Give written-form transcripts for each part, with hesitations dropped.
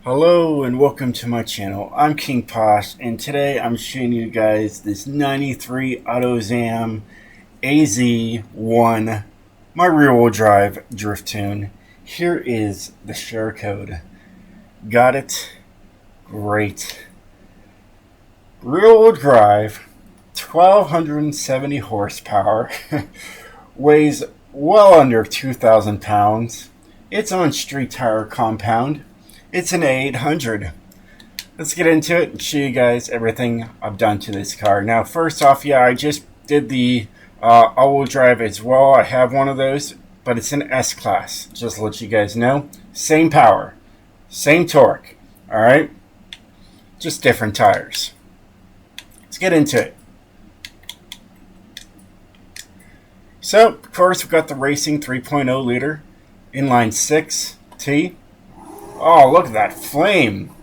Hello and welcome to my channel. I'm King Posh and today I'm showing you guys this 93 Autozam AZ-1, my rear-wheel drive drift tune. Here is the share code. Got it? Great. Rear-wheel drive, 1270 horsepower, weighs well under 2,000 pounds. It's on street tire compound. It's an A800. Let's get into it and show you guys everything I've done to this car. Now, first off, I just did the all-wheel drive as well. I have one of those, but it's an S-Class. Just to let you guys know. Same power, same torque, all right? Just different tires. Let's get into it. So, of course, we've got the Racing 3.0 liter inline 6T. Oh, look at that flame.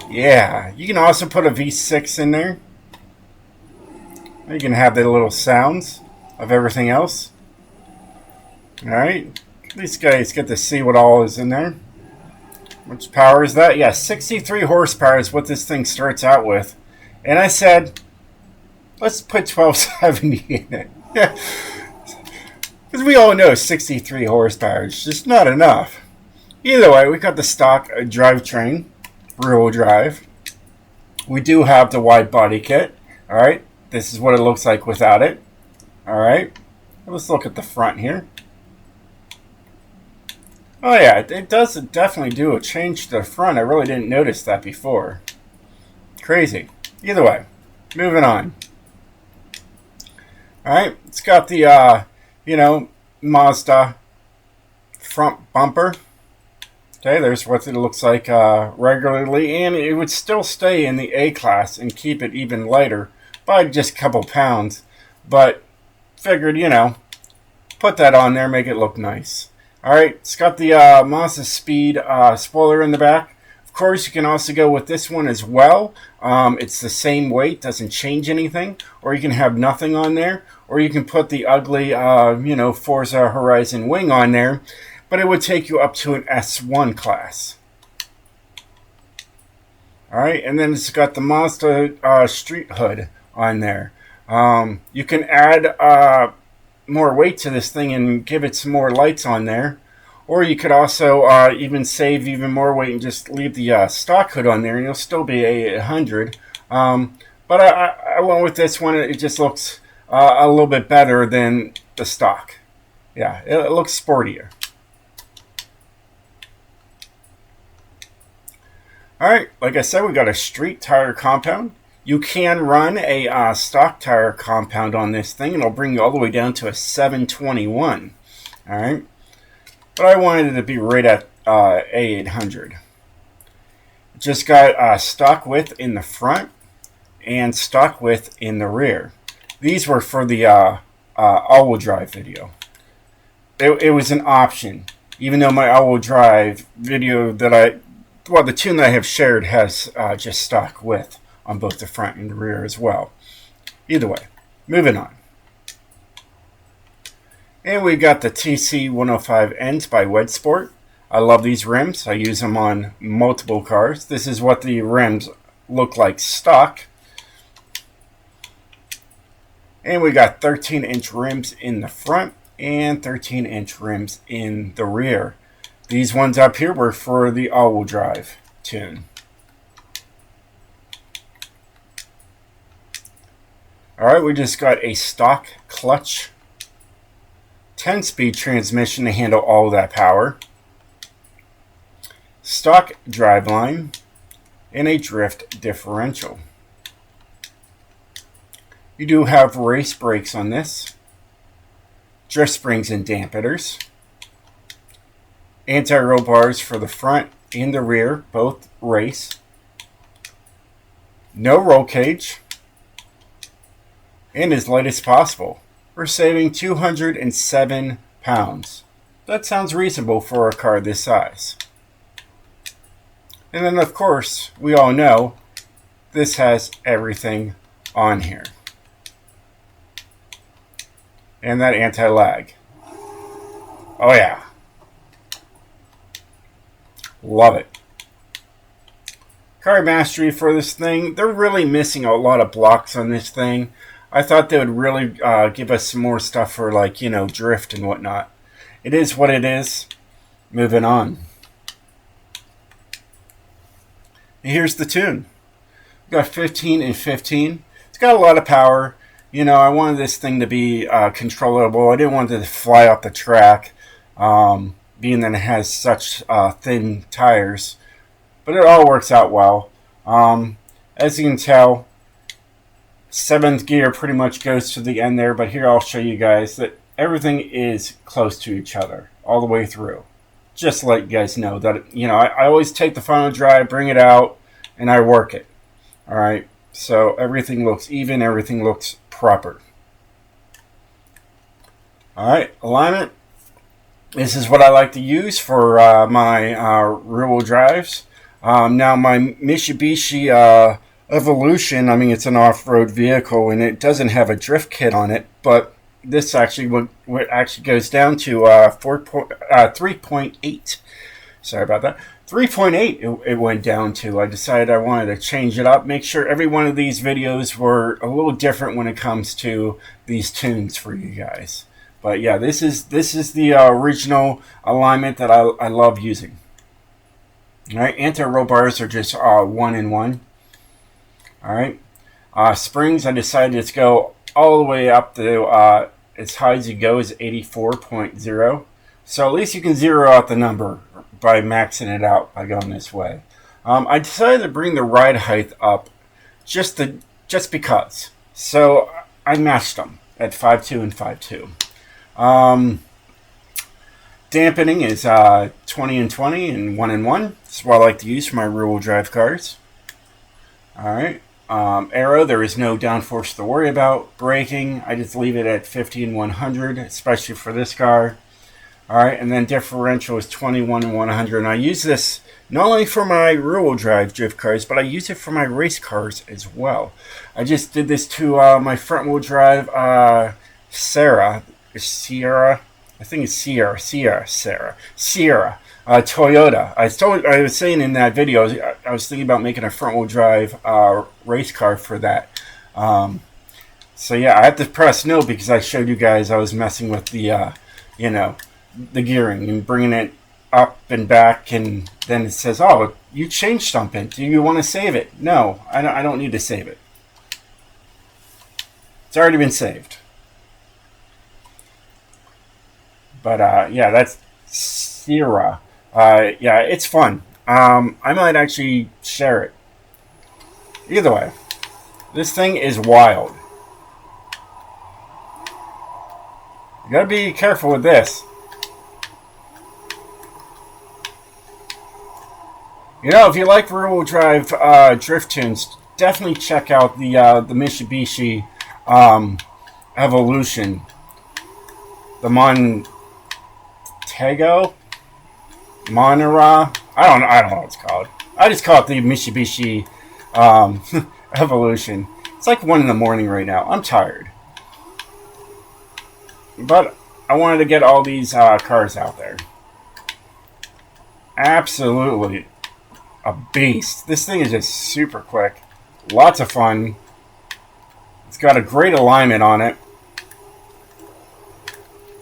Yeah, you can also put a V6 in there. You can have the little sounds of everything else. Alright, these guys get to see what all is in there. Which power is that? Yeah, 63 horsepower is what this thing starts out with. And I said, let's put 1270 in it. Because we all know 63 horsepower is just not enough. Either way, we got the stock drivetrain, rear-wheel drive. We do have the wide body kit. All right, this is what it looks like without it. All right, let's look at the front here. Oh yeah, it does definitely do a change to the front. I really didn't notice that before. Crazy. Either way, moving on. All right, it's got the Mazda front bumper. Okay, there's what it looks like regularly, and it would still stay in the A class and keep it even lighter by just a couple pounds. But figured, put that on there, make it look nice. All right, it's got the Mazda Speed spoiler in the back. Of course, you can also go with this one as well. It's the same weight, doesn't change anything. Or you can have nothing on there, or you can put the ugly, Forza Horizon wing on there. But it would take you up to an S1 class. Alright, and then it's got the Mazda street hood on there. You can add more weight to this thing and give it some more lights on there. Or you could also even save even more weight and just leave the stock hood on there and you'll still be A800. But I went with this one. It just looks a little bit better than the stock. Yeah, it looks sportier. Alright, like I said, we got a street tire compound. You can run a stock tire compound on this thing, and it'll bring you all the way down to a 721. Alright, but I wanted it to be right at A800. Just got stock width in the front and stock width in the rear. These were for the all-wheel drive video. It was an option, even though my all-wheel drive video that the tune that I have shared has just stock width on both the front and the rear as well. Either way, moving on. And we've got the TC105Ns by Wedge Sport. I love these rims. I use them on multiple cars. This is what the rims look like stock. And we got 13-inch rims in the front and 13-inch rims in the rear. These ones up here were for the all-wheel drive tune. Alright, we just got a stock clutch, 10-speed transmission to handle all of that power, stock driveline, and a drift differential. You do have race brakes on this, drift springs and dampeners, anti-roll bars for the front and the rear, both race. No roll cage. And as light as possible. We're saving 207 pounds. That sounds reasonable for a car this size. And then of course, we all know this has everything on here. And that anti-lag. Oh yeah. Love it. Car mastery for this thing. They're really missing a lot of blocks on this thing. I thought they would really give us some more stuff for, like, you know, drift and whatnot. It is what it is. Moving on. And here's the tune. We've got 15 and 15. It's got a lot of power. You know, I wanted this thing to be controllable. I didn't want it to fly off the track, being that it has such thin tires. But it all works out well. As you can tell, 7th gear pretty much goes to the end there. But here I'll show you guys that everything is close to each other all the way through. Just to let you guys know that, you know, I always take the final drive, bring it out, and I work it. Alright, so everything looks even, everything looks proper. Alright, alignment. This is what I like to use for my rear-wheel drives. Now my Mitsubishi Evolution, I mean, it's an off-road vehicle and it doesn't have a drift kit on it, but this actually what actually goes down to 3.8. Sorry about that. 3.8 it went down to. I decided I wanted to change it up, make sure every one of these videos were a little different when it comes to these tunes for you guys. But yeah, this is the original alignment that I love using. Alright, anti-roll bars are just 1 in 1. Alright, springs, I decided to go all the way up to as high as you go is 84.0. So at least you can zero out the number by maxing it out by going this way. I decided to bring the ride height up just because. So I matched them at 5.2 and 5.2. Dampening is 20 and 20 and 1 and 1. That's what I like to use for my rear-wheel drive cars. Alright. Aero, there is no downforce to worry about. Braking, I just leave it at 50 and 100, especially for this car. Alright, and then differential is 21 and 100. And I use this not only for my rear-wheel drive drift cars, but I use it for my race cars as well. I just did this to my front-wheel drive Sierra. I think it's Sierra. Toyota. I was saying in that video, I was thinking about making a front-wheel drive race car for that. So yeah, I had to press no because I showed you guys I was messing with the, you know, the gearing and bringing it up and back, and then it says, "Oh, you changed something. Do you want to save it?" No, I don't need to save it. It's already been saved. But yeah, that's Sierra. Yeah, it's fun. I might actually share it. Either way, this thing is wild. You gotta be careful with this. You know, if you like rear-wheel drive drift tunes, definitely check out the Mitsubishi Evolution. The Montego? Monera? I don't know what it's called. I just call it the Mitsubishi Evolution. It's like 1 in the morning right now. I'm tired. But I wanted to get all these cars out there. Absolutely a beast. This thing is just super quick. Lots of fun. It's got a great alignment on it.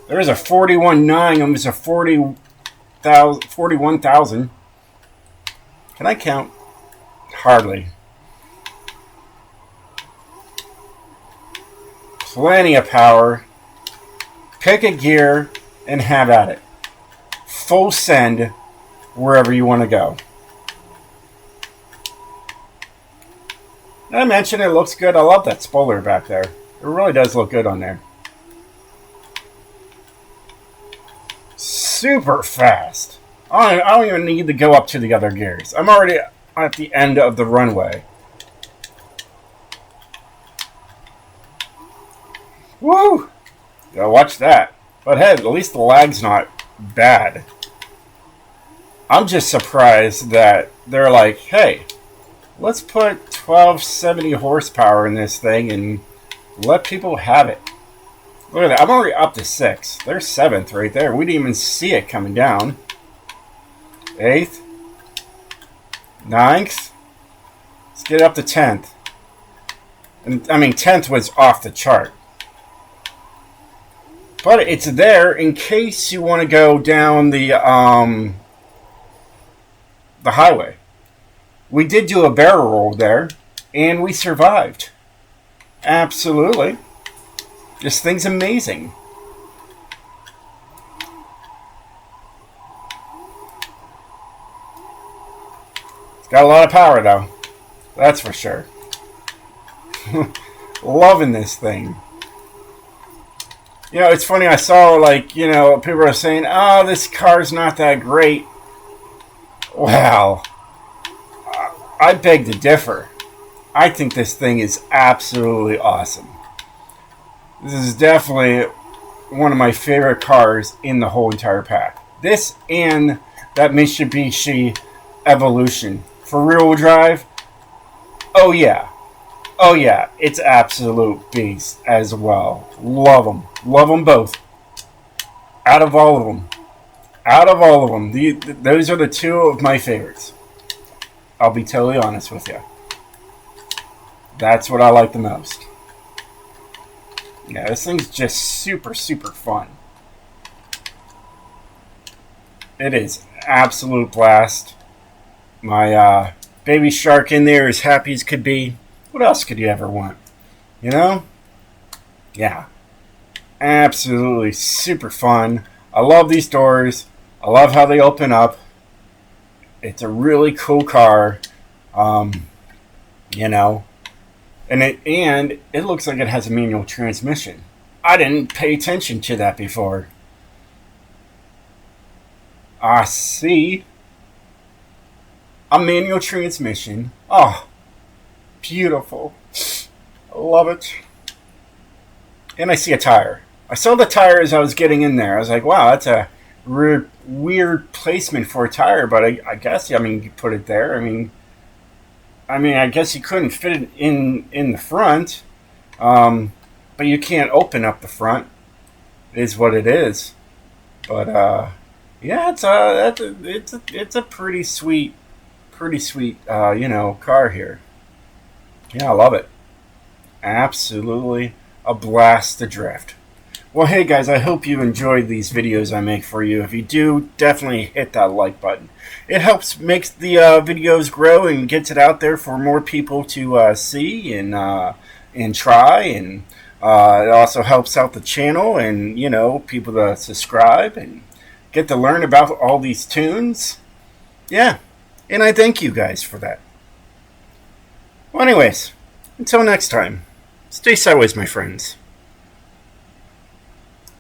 There is a 41.9, almost a 41,000. Can I count? Hardly. Plenty of power. Pick a gear and have at it. Full send wherever you want to go. Did I mention it looks good? I love that spoiler back there. It really does look good on there. Super fast. I don't even need to go up to the other gears. I'm already at the end of the runway. Woo! Gotta watch that. But hey, at least the lag's not bad. I'm just surprised that they're like, hey, let's put 1270 horsepower in this thing and let people have it. Look at that. I'm already up to 6. There's 7th right there. We didn't even see it coming down. 8th. 9th. Let's get up to 10th. And I mean, 10th was off the chart. But it's there in case you want to go down the highway. We did do a barrel roll there, and we survived. Absolutely. This thing's amazing. It's got a lot of power, though. That's for sure. Loving this thing. You know, it's funny, I saw, like, you know, people are saying, oh, this car's not that great. Well, I beg to differ. I think this thing is absolutely awesome. This is definitely one of my favorite cars in the whole entire pack. This and that Mitsubishi Evolution. For rear-wheel drive, oh yeah. Oh yeah, it's absolute beast as well. Love them. Love them both. Out of all of them. Out of all of them. Those are the two of my favorites. I'll be totally honest with you. That's what I like the most. Yeah, this thing's just super, super fun. It is absolute blast. My baby shark in there is happy as could be. What else could you ever want? You know? Yeah. Absolutely super fun. I love these doors. I love how they open up. It's a really cool car. You know. And it looks like it has a manual transmission. I didn't pay attention to that before. I see. A manual transmission. Oh. Beautiful. I love it. And I see a tire. I saw the tire as I was getting in there. I was like, wow, that's a weird placement for a tire. But I guess, I mean, you put it there. I mean, I guess you couldn't fit it in the front. But you can't open up the front. It is what it is. But, yeah, it's a pretty sweet, you know, car here. Yeah, I love it. Absolutely a blast to drift. Well, hey guys, I hope you enjoyed these videos I make for you. If you do, definitely hit that like button. It helps makes the videos grow and gets it out there for more people to see and try. And it also helps out the channel and, you know, people to subscribe and get to learn about all these tunes. Yeah, and I thank you guys for that. Well, anyways, until next time, stay sideways, my friends.